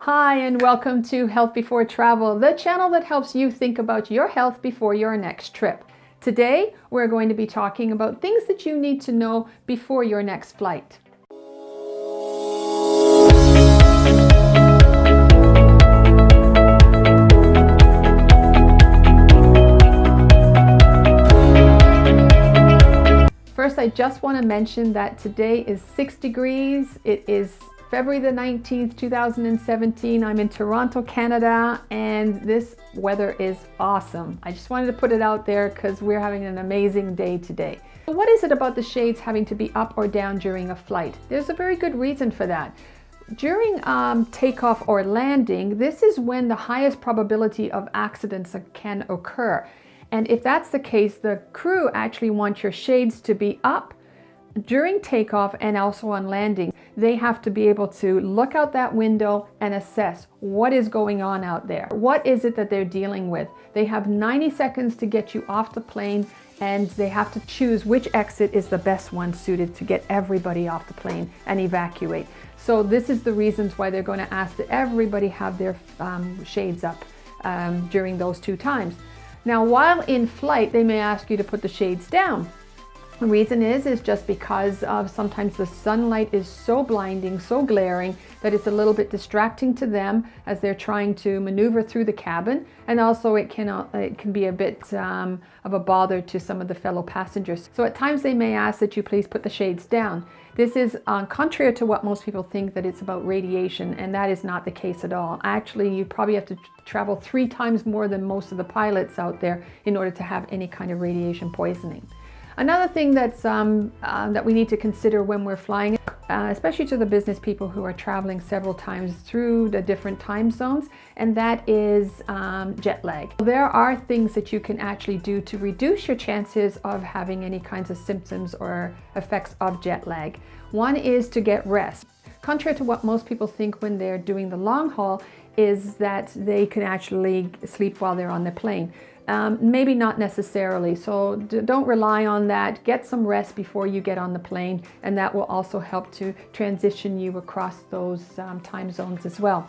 Hi, and welcome to Health Before Travel, the channel that helps you think about your health before your next trip. Today, we're going to be talking about things that you need to know before your next flight. First, I just want to mention that today is 6 degrees. It is February the 19th, 2017. I'm in Toronto, Canada, and this weather is awesome. I just wanted to put it out there because we're having an amazing day today. What is it about the shades having to be up or down during a flight? There's a very good reason for that. During takeoff or landing, this is when the highest probability of accidents can occur. And if that's the case, the crew actually want your shades to be up during takeoff and also on landing. They have to be able to look out that window and assess what is going on out there. What is it that they're dealing with? They have 90 seconds to get you off the plane, and they have to choose which exit is the best one suited to get everybody off the plane and evacuate. So this is the reasons why they're going to ask that everybody have their shades up during those two times. Now, while in flight, they may ask you to put the shades down. The reason is just because of sometimes the sunlight is so blinding, so glaring, that it's a little bit distracting to them as they're trying to maneuver through the cabin, and also it can be a bit of a bother to some of the fellow passengers. So at times they may ask that you please put the shades down. This is contrary to what most people think, that it's about radiation, and that is not the case at all. Actually, you probably have to travel 3 times more than most of the pilots out there in order to have any kind of radiation poisoning. Another thing that's, that we need to consider when we're flying, especially to the business people who are traveling several times through the different time zones, and that is jet lag. There are things that you can actually do to reduce your chances of having any kinds of symptoms or effects of jet lag. One is to get rest. Contrary to what most people think when they're doing the long haul, is that they can actually sleep while they're on the plane. Maybe not necessarily, so don't rely on that. Get some rest before you get on the plane, and that will also help to transition you across those time zones as well.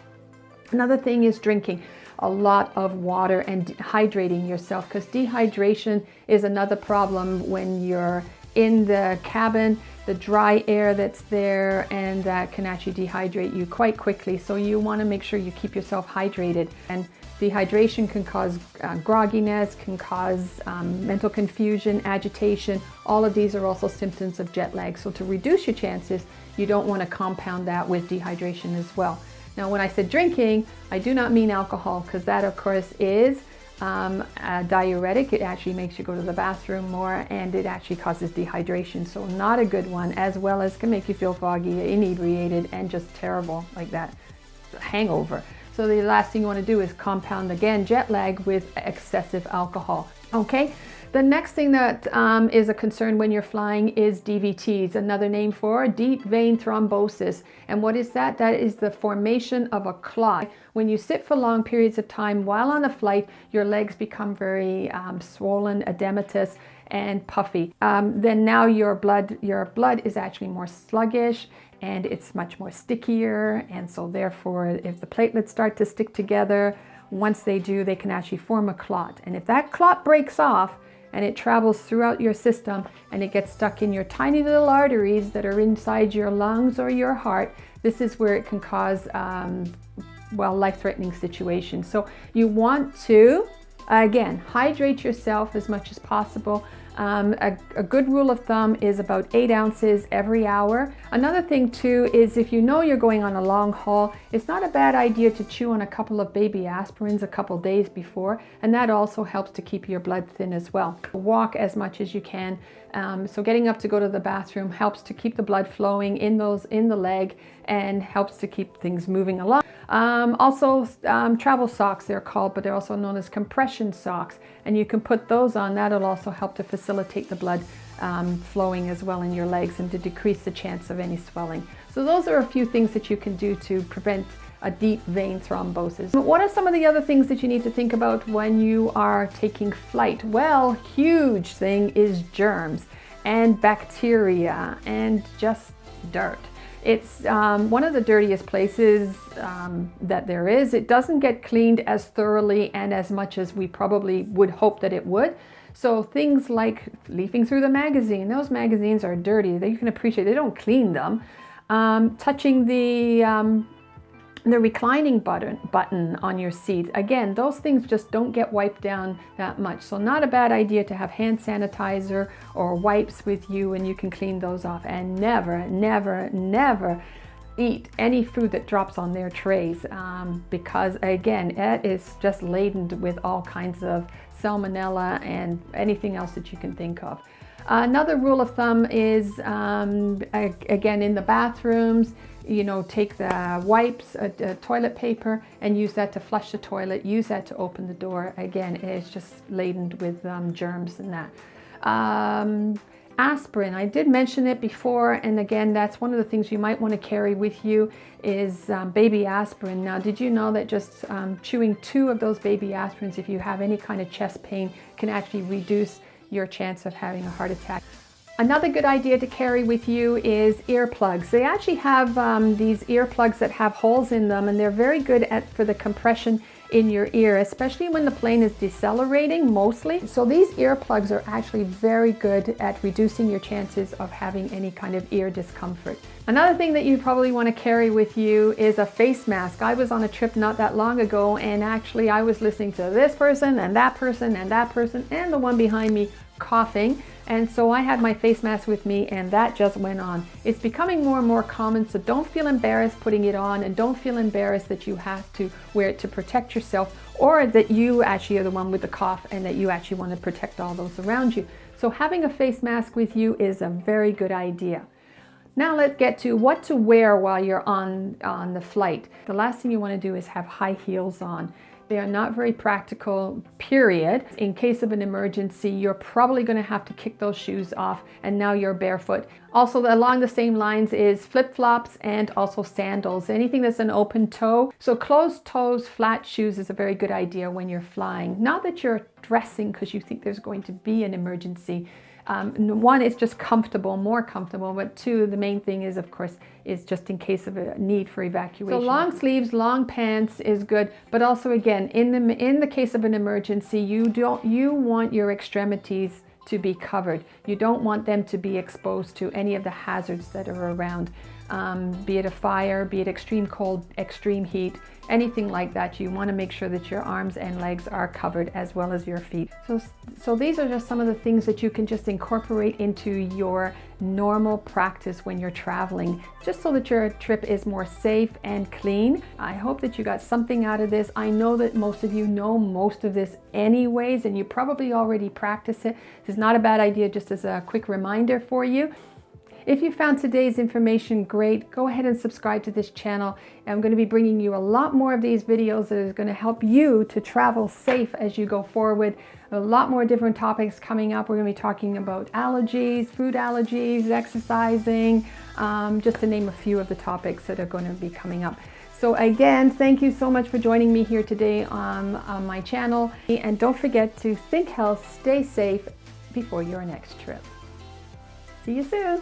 Another thing is drinking a lot of water and hydrating yourself, because dehydration is another problem when you're in the cabin. The dry air that's there, and that can actually dehydrate you quite quickly. So you want to make sure you keep yourself hydrated. And dehydration can cause grogginess, can cause mental confusion, agitation. All of these are also symptoms of jet lag. So to reduce your chances, you don't want to compound that with dehydration as well. Now, when I said drinking, I do not mean alcohol, because that, of course, is a diuretic. It actually makes you go to the bathroom more, and it actually causes dehydration. So not a good one, as well as can make you feel foggy, inebriated, and just terrible, like that hangover. So the last thing you want to do is compound, again, jet lag with excessive alcohol. Okay, the next thing that is a concern when you're flying is DVTs, another name for deep vein thrombosis. And what is that? That is the formation of a clot. When you sit for long periods of time while on a flight, your legs become very swollen, edematous, and puffy. Then now your blood is actually more sluggish, and it's much more stickier, and so therefore if the platelets start to stick together, once they do, they can actually form a clot. And if that clot breaks off and it travels throughout your system and it gets stuck in your tiny little arteries that are inside your lungs or your heart, this is where it can cause life-threatening situations. So you want to, again, hydrate yourself as much as possible. A good rule of thumb is about 8 ounces every hour. Another thing too is, if you know you're going on a long haul, it's not a bad idea to chew on a couple of baby aspirins a couple days before, and that also helps to keep your blood thin as well. Walk as much as you can. So getting up to go to the bathroom helps to keep the blood flowing in the leg, and helps to keep things moving along. Also, travel socks, they're called, but they're also known as compression socks, and you can put those on. That'll also help to facilitate the blood flowing as well in your legs, and to decrease the chance of any swelling. So those are a few things that you can do to prevent a deep vein thrombosis. What are some of the other things that you need to think about when you are taking flight? Well, huge thing is germs and bacteria and just dirt. It's one of the dirtiest places that there is. It doesn't get cleaned as thoroughly and as much as we probably would hope that it would. So things like leafing through the magazine, those magazines are dirty. You can appreciate they don't clean them. Touching the reclining button on your seat. Again, those things just don't get wiped down that much. So not a bad idea to have hand sanitizer or wipes with you, and you can clean those off. And never, never, never eat any food that drops on their trays because again, it is just laden with all kinds of salmonella and anything else that you can think of. Another rule of thumb is, again, in the bathrooms, you know, take the wipes, toilet paper, and use that to flush the toilet, use that to open the door. Again, it's just laden with germs and that. Aspirin, I did mention it before, and again, that's one of the things you might want to carry with you is baby aspirin. Now, did you know that just chewing 2 of those baby aspirins, if you have any kind of chest pain, can actually reduce your chance of having a heart attack? Another good idea to carry with you is earplugs. They actually have these earplugs that have holes in them, and they're very good for the compression in your ear, especially when the plane is decelerating mostly. So these earplugs are actually very good at reducing your chances of having any kind of ear discomfort. Another thing that you probably want to carry with you is a face mask. I was on a trip not that long ago, and actually I was listening to this person and that person and that person and the one behind me coughing, and so I had my face mask with me, and that just went on. It's becoming more and more common, so don't feel embarrassed putting it on, and don't feel embarrassed that you have to wear it to protect yourself, or that you actually are the one with the cough and that you actually want to protect all those around you. So having a face mask with you is a very good idea. Now let's get to what to wear while you're on the flight. The last thing you want to do is have high heels on. They are not very practical, period. In case of an emergency, you're probably going to have to kick those shoes off, and now you're barefoot. Also, along the same lines is flip-flops and also sandals, anything that's an open toe. So closed toes, flat shoes is a very good idea when you're flying. Not that you're dressing because you think there's going to be an emergency. One, it's just comfortable, more comfortable, but 2, the main thing is, of course, is just in case of a need for evacuation. So long sleeves, long pants is good, but also again, in the case of an emergency, you want your extremities to be covered. You don't want them to be exposed to any of the hazards that are around, be it a fire, be it extreme cold, extreme heat, anything like that. You want to make sure that your arms and legs are covered as well as your feet. So these are just some of the things that you can just incorporate into your normal practice when you're traveling, just so that your trip is more safe and clean. I hope that you got something out of this. I know that most of you know most of this anyways, and you probably already practice it. This is not a bad idea, just as a quick reminder for you. If you found today's information great, go ahead and subscribe to this channel. I'm going to be bringing you a lot more of these videos that is going to help you to travel safe as you go forward. A lot more different topics coming up. We're going to be talking about allergies, food allergies, exercising, just to name a few of the topics that are going to be coming up. So again, thank you so much for joining me here today on my channel. And don't forget to think health, stay safe before your next trip. See you soon.